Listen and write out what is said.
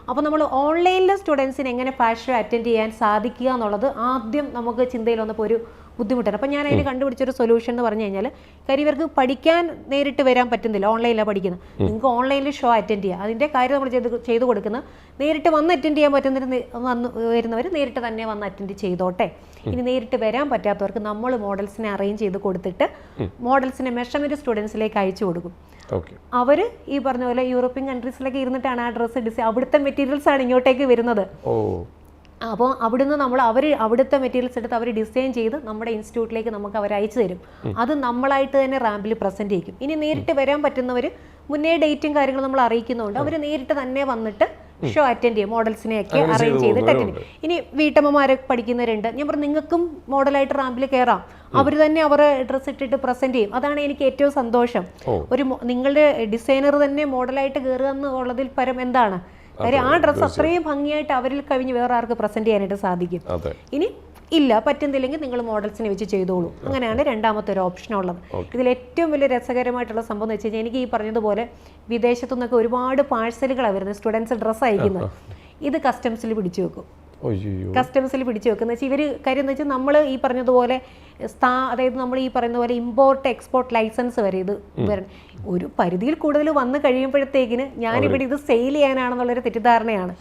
അപ്പോൾ നമ്മൾ ഓൺലൈനിലെ സ്റ്റുഡൻസിന് എങ്ങനെ ഫാഷൻ ഷോ അറ്റൻഡ് ചെയ്യാൻ സാധിക്കുക എന്നുള്ളത് ആദ്യം നമുക്ക് ചിന്തയിൽ വന്നപ്പോൾ ഒരു ബുദ്ധിമുട്ടാണ്. അപ്പോൾ ഞാൻ അതിന് കണ്ടുപിടിച്ചൊരു സൊല്യൂഷൻ എന്ന് പറഞ്ഞു കഴിഞ്ഞാൽ, കാര്യം ഇവർക്ക് പഠിക്കാൻ നേരിട്ട് വരാൻ പറ്റുന്നില്ല, ഓൺലൈനിലാണ് പഠിക്കുന്നത്. നിങ്ങൾക്ക് ഓൺലൈനിൽ ഷോ അറ്റൻഡ് ചെയ്യാം. അതിൻ്റെ കാര്യം നമ്മൾ ചെയ്ത് കൊടുക്കുന്നത്, നേരിട്ട് വന്ന് അറ്റൻഡ് ചെയ്യാൻ വരുന്നവർ നേരിട്ട് തന്നെ വന്ന് അറ്റൻഡ് ചെയ്തോട്ടെ. ഇനി നേരിട്ട് വരാൻ പറ്റാത്തവർക്ക് നമ്മൾ മോഡൽസിനെ അറേഞ്ച് ചെയ്ത് കൊടുത്തിട്ട് മോഡൽസിനെ മെഷർമെൻറ്റ് സ്റ്റുഡൻസിലേക്ക് അയച്ചു കൊടുക്കും. അവർ ഈ പറഞ്ഞ പോലെ യൂറോപ്യൻ കൺട്രീസിലൊക്കെ ഇരുന്നിട്ടാണ് ആ ഡ്രസ്സ് അവിടുത്തെ മെറ്റീരിയൽസ് ആണ് ഇങ്ങോട്ടേക്ക് വരുന്നത്. അപ്പോൾ അവിടുന്ന് അവിടുത്തെ മെറ്റീരിയൽസ് എടുത്ത് അവർ ഡിസൈൻ ചെയ്ത് നമ്മുടെ ഇൻസ്റ്റിറ്റ്യൂട്ടിലേക്ക് നമുക്ക് അവർ അയച്ചു തരും. അത് നമ്മളായിട്ട് തന്നെ റാമ്പിൽ പ്രസൻറ്റ് ചെയ്യും. ഇനി നേരിട്ട് വരാൻ പറ്റുന്നവർ മുന്നേ ഡേറ്റും കാര്യങ്ങളും നമ്മൾ അറിയിക്കുന്നതുകൊണ്ട് അവർ നേരിട്ട് തന്നെ വന്നിട്ട് ഷോ അറ്റൻഡ് ചെയ്യും. മോഡൽസിനെയൊക്കെ അറേഞ്ച് ചെയ്തിട്ട് അറ്റൻഡ് ചെയ്യും. ഇനി വീട്ടമ്മമാരെ പഠിക്കുന്നവരുണ്ട്, ഞാൻ പറഞ്ഞു നിങ്ങൾക്കും മോഡലായിട്ട് റാമ്പിൽ കയറാം. അവർ തന്നെ അവരെ ഡ്രസ്സ് ഇട്ടിട്ട് പ്രസൻറ്റ് ചെയ്യും. അതാണ് എനിക്ക് ഏറ്റവും സന്തോഷം. നിങ്ങളുടെ ഡിസൈനർ തന്നെ മോഡലായിട്ട് കയറുക എന്നുള്ളതിൽ പരം എന്താണ് കാര്യം? ആ ഡ്രസ്സ് അത്രയും ഭംഗിയായിട്ട് അവരിൽ കവിഞ്ഞ് വേറെ ആർക്ക് പ്രസന്റ് ചെയ്യാനായിട്ട് സാധിക്കും. ഇനി ഇല്ല പറ്റുന്നില്ലെങ്കിൽ നിങ്ങൾ മോഡൽസിനെ വെച്ച് ചെയ്തോളൂ. അങ്ങനെയാണ് രണ്ടാമത്തെ ഒരു ഓപ്ഷൻ ഉള്ളത്. ഇതിൽ ഏറ്റവും വലിയ രസകരമായിട്ടുള്ള സംഭവം എന്ന് വെച്ച് കഴിഞ്ഞാൽ, എനിക്ക് ഈ പറഞ്ഞതുപോലെ വിദേശത്തു നിന്നൊക്കെ ഒരുപാട് പാഴ്സലുകളാണ് വരുന്നത്, സ്റ്റുഡൻസ് ഡ്രസ്സ് അയക്കുന്നത്. ഇത് കസ്റ്റംസിൽ പിടിച്ചു വെക്കും. കസ്റ്റംസിൽ പിടിച്ചു വെക്കുന്ന വെച്ചാൽ ഇവർ കാര്യം എന്ന് വെച്ചാൽ നമ്മൾ ഈ പറഞ്ഞതുപോലെ അതായത് നമ്മൾ ഈ പറയുന്ന പോലെ ഇമ്പോർട്ട് എക്സ്പോർട്ട് ലൈസൻസ് വരെ ഇത് വരണം. ഒരു പരിധിയിൽ കൂടുതൽ വന്നു കഴിയുമ്പോഴത്തേക്കിന് ഞാനിവിടെ ഇത് സെയിൽ ചെയ്യാനാണെന്നുള്ളൊരു തെറ്റിദ്ധാരണയാണ്.